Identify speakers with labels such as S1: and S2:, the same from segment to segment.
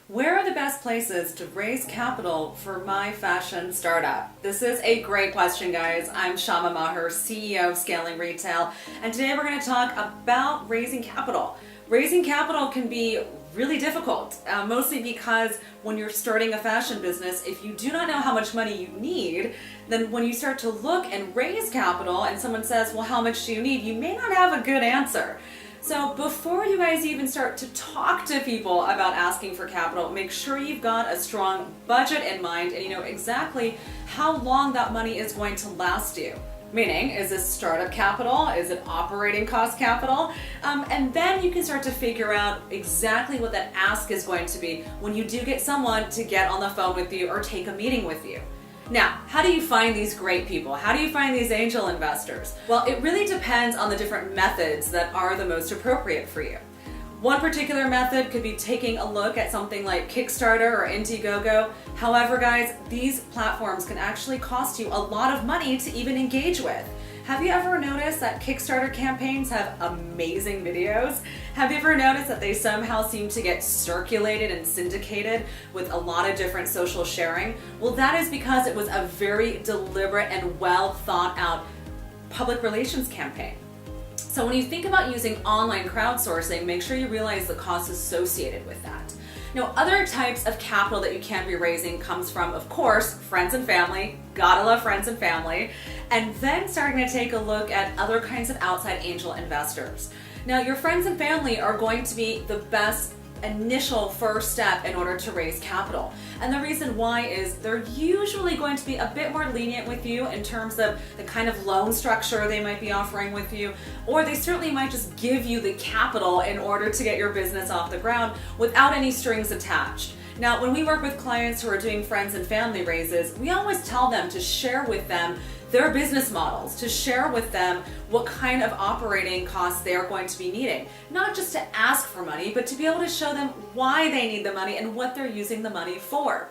S1: Where are the best places to raise capital for my fashion startup? This is a great question, guys. I'm Syama, CEO of Scaling Retail, and today we're going to talk about raising capital. Raising capital can be really difficult, mostly because when you're starting a fashion business, if you do not know how much money you need, then when you start to look and raise capital and someone says, well, how much do you need? You may not have a good answer. So before you guys even start to talk to people about asking for capital, make sure you've got a strong budget in mind and you know exactly how long that money is going to last you. Meaning, is this startup capital? Is it operating cost capital? And then you can start to figure out exactly what that ask is going to be when you do get someone to get on the phone with you or take a meeting with you. Now, how do you find these great people? How do you find these angel investors? Well, it really depends on the different methods that are the most appropriate for you. One particular method could be taking a look at something like Kickstarter or Indiegogo. However, guys, these platforms can actually cost you a lot of money to even engage with. Have you ever noticed that Kickstarter campaigns have amazing videos? Have you ever noticed that they somehow seem to get circulated and syndicated with a lot of different social sharing? Well, that is because it was a very deliberate and well thought out public relations campaign. So when you think about using online crowdsourcing, make sure you realize the costs associated with that. Now, other types of capital that you can be raising comes from, of course, friends and family. Gotta love friends and family. And then starting to take a look at other kinds of outside angel investors. Now, your friends and family are going to be the best initial first step in order to raise capital. And the reason why is they're usually going to be a bit more lenient with you in terms of the kind of loan structure they might be offering with you, or they certainly might just give you the capital in order to get your business off the ground without any strings attached. Now, when we work with clients who are doing friends and family raises, we always tell them to share with them their business models, to share with them what kind of operating costs they are going to be needing. Not just to ask for money, but to be able to show them why they need the money and what they're using the money for.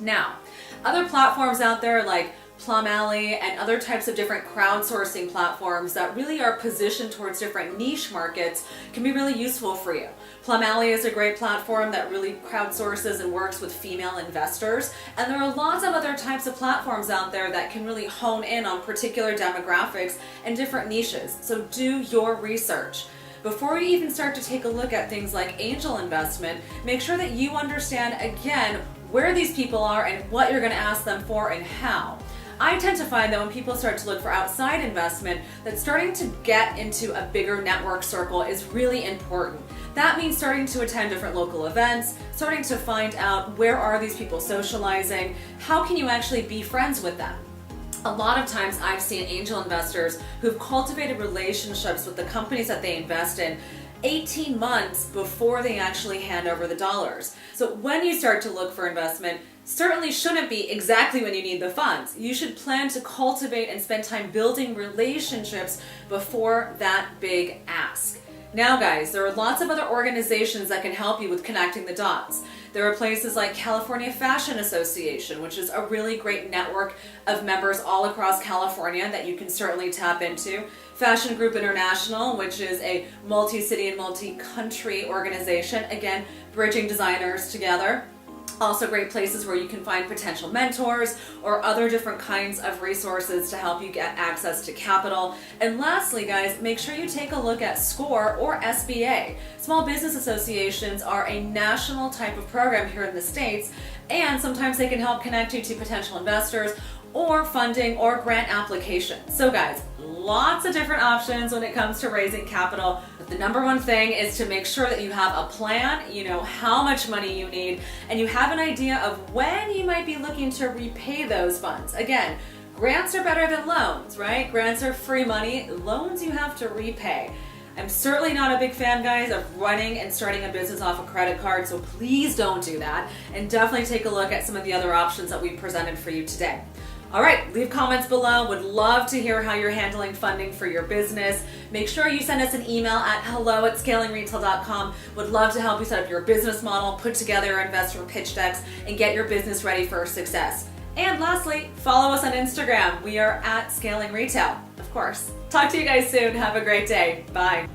S1: Now, other platforms out there like Plum Alley and other types of different crowdsourcing platforms that really are positioned towards different niche markets can be really useful for you. Plum Alley is a great platform that really crowdsources and works with female investors, and there are lots of other types of platforms out there that can really hone in on particular demographics and different niches. So do your research. Before you even start to take a look at things like angel investment, make sure that you understand again where these people are and what you're going to ask them for and how. I tend to find that when people start to look for outside investment, that starting to get into a bigger network circle is really important. That means starting to attend different local events, starting to find out where are these people socializing, how can you actually be friends with them. A lot of times I've seen angel investors who've cultivated relationships with the companies that they invest in 18 months before they actually hand over the dollars. So when you start to look for investment, certainly shouldn't be exactly when you need the funds. You should plan to cultivate and spend time building relationships before that big ask. Now guys, there are lots of other organizations that can help you with connecting the dots. There are places like California Fashion Association, which is a really great network of members all across California that you can certainly tap into. Fashion Group International, which is a multi-city and multi-country organization, again, bridging designers together. Also great places where you can find potential mentors or other different kinds of resources to help you get access to capital. And lastly, guys, make sure you take a look at SCORE or SBA. Small business associations are a national type of program here in the States, and sometimes they can help connect you to potential investors or funding or grant applications. So guys, lots of different options when it comes to raising capital. But the number one thing is to make sure that you have a plan, you know how much money you need, and you have an idea of when you might be looking to repay those funds. Again, grants are better than loans, right? Grants are free money. Loans you have to repay. I'm certainly not a big fan, guys, of running and starting a business off a credit card, so please don't do that. And definitely take a look at some of the other options that we presented for you today. All right, leave comments below. Would love to hear how you're handling funding for your business. Make sure you send us an email at hello@scalingretail.com. Would love to help you set up your business model, put together your investor pitch decks, and get your business ready for success. And lastly, follow us on Instagram. We are at Scaling Retail, of course. Talk to you guys soon. Have a great day. Bye.